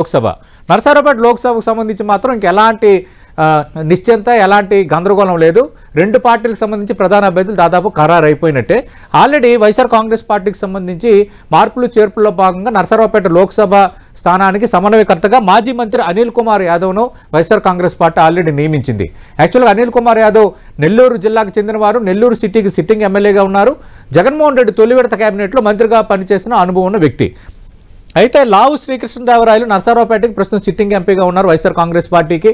లోక్సభ నర్సారావుపేట లోక్సభకు సంబంధించి మాత్రం ఇంకెలాంటి నిశ్చింత ఎలాంటి గందరగోళం లేదు. రెండు పార్టీలకు సంబంధించి ప్రధాన అభ్యర్థులు దాదాపు ఖరారు అయిపోయినట్టే. ఆల్రెడీ వైఎస్ఆర్ కాంగ్రెస్ పార్టీకి సంబంధించి మార్పులు చేర్పుల్లో భాగంగా నర్సారావుపేట లోక్సభ స్థానానికి సమన్వయకర్తగా మాజీ మంత్రి అనిల్ కుమార్ యాదవ్ను వైఎస్ఆర్ కాంగ్రెస్ పార్టీ ఆల్రెడీ నియమించింది. యాక్చువల్గా అనిల్ కుమార్ యాదవ్ నెల్లూరు జిల్లాకు చెందినవారు, నెల్లూరు సిటీకి సిట్టింగ్ ఎమ్మెల్యేగా ఉన్నారు. జగన్మోహన్ రెడ్డి తొలి విడత కేబినెట్లో మంత్రిగా పనిచేసిన అనుభవం ఉన్న వ్యక్తి. అయితే లావు శ్రీకృష్ణదేవరాయలు నర్సారావుపేటకి ప్రస్తుతం సిట్టింగ్ ఎంపీగా ఉన్నారు. వైఎస్ఆర్ కాంగ్రెస్ పార్టీకి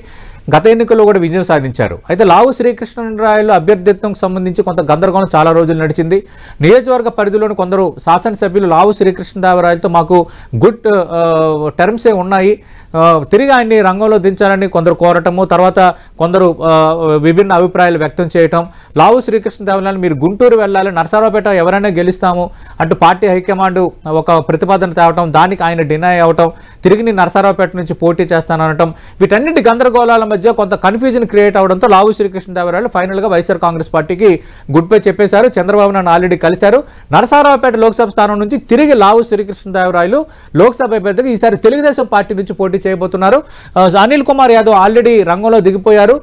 గత ఎన్నికల్లో కూడా విజయం సాధించారు. అయితే లావు శ్రీకృష్ణదేవరాయలు అభ్యర్థిత్వం సంబంధించి కొంత గందరగోళం చాలా రోజులు నడిచింది. నియోజకవర్గ పరిధిలోని కొందరు శాసనసభ్యులు లావు శ్రీకృష్ణదేవరాయలతో మాకు గుడ్ టర్మ్సే ఉన్నాయి, తిరిగి ఆయన్ని రంగంలో దించాలని కొందరు కోరటము, తర్వాత కొందరు విభిన్న అభిప్రాయాలు వ్యక్తం చేయటం. లావు శ్రీకృష్ణదేవరాయలు మీరు గుంటూరు వెళ్ళాలి, నర్సారావుపేట ఎవరైనా గెలుస్తాము అంటూ పార్టీ హైకమాండ్ ఒక ప్రతిపాదన తేవటం, దానికి ఆయన డినై అవటం, తిరిగి నేను నర్సారావుపేట నుంచి పోటీ చేస్తాననటం, వీటన్నిటి గందరగోళాల మధ్య కొంత కన్ఫ్యూజన్ క్రియేట్ అవడంతో లావు శ్రీకృష్ణదేవరాయలు ఫైనల్గా వైఎస్ఆర్ కాంగ్రెస్ పార్టీకి గుడ్ బై చెప్పేశారు. చంద్రబాబు నాయుడు ఆల్రెడీ కలిశారు. నర్సారావుపేట లోక్సభ స్థానం నుంచి తిరిగి లావు శ్రీకృష్ణదేవరాయలు లోక్సభ అభ్యర్థిగా ఈసారి తెలుగుదేశం పార్టీ నుంచి పోటీ చేయబోతున్నారు. అనిల్ కుమార్ యాదవ్ ఆల్రెడీ రంగంలో దిగిపోయారు.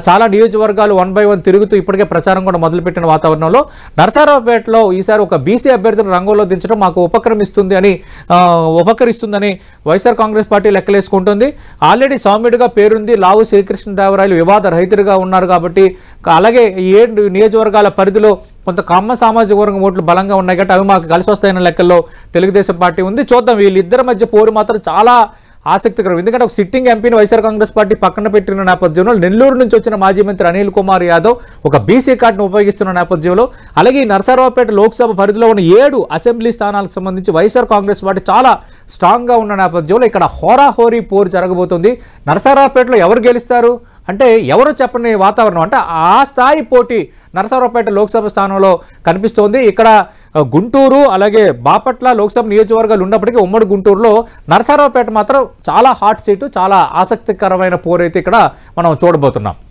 చాలా నియోజకవర్గాలు 1 by 1 తిరుగుతూ ఇప్పటికే ప్రచారం కూడా మొదలుపెట్టిన వాతావరణంలో నర్సారావుపేటలో ఈసారి ఒక బీసీ అభ్యర్థిని రంగంలో దించడం మాకు ఉపకరిస్తుందని వైఎస్ఆర్ కాంగ్రెస్ పార్టీ లెక్కలేసుకుంటుంది. ఆల్రెడీ సౌమ్యుడిగా పేరుంది. లావు శ్రీకృష్ణదేవరాయలు వివాద రహితుడిగా ఉన్నారు కాబట్టి, అలాగే ఈ 7 నియోజకవర్గాల పరిధిలో కొంత కమ్మ సామాజిక వర్గం ఓట్లు బలంగా ఉన్నాయి కాబట్టి అవి మాకు కలిసి వస్తాయన్న లెక్కల్లో తెలుగుదేశం పార్టీ ఉంది. చూద్దాం, వీళ్ళిద్దరి మధ్య పోరు మాత్రం చాలా ఆసక్తికరం. ఎందుకంటే ఒక సిట్టింగ్ ఎంపీని వైఎస్ఆర్ కాంగ్రెస్ పార్టీ పక్కన పెట్టిన నేపథ్యంలో నెల్లూరు నుంచి వచ్చిన మాజీ మంత్రి అనిల్ కుమార్ యాదవ్ ఒక బీసీ కార్డును ఉపయోగిస్తున్న నేపథ్యంలో, అలాగే ఈ నర్సారావుపేట లోక్సభ పరిధిలో ఉన్న 7 అసెంబ్లీ స్థానాలకు సంబంధించి వైఎస్ఆర్ కాంగ్రెస్ పార్టీ చాలా స్ట్రాంగ్గా ఉన్న నేపథ్యంలో ఇక్కడ హోరాహోరీ పోరు జరగబోతుంది. నర్సారావుపేటలో ఎవరు గెలుస్తారు అంటే ఎవరు చెప్పని వాతావరణం, అంటే ఆ స్థాయి పోటీ నర్సారావుపేట లోక్సభ స్థానంలో కనిపిస్తోంది. ఇక్కడ గుంటూరు అలాగే బాపట్ల లోక్సభ నియోజకవర్గాలు ఉన్నప్పటికీ ఉమ్మడి గుంటూరులో నర్సారావుపేట మాత్రం చాలా హాట్ సీటు, చాలా ఆసక్తికరమైన పోరైతే ఇక్కడ మనం చూడబోతున్నాం.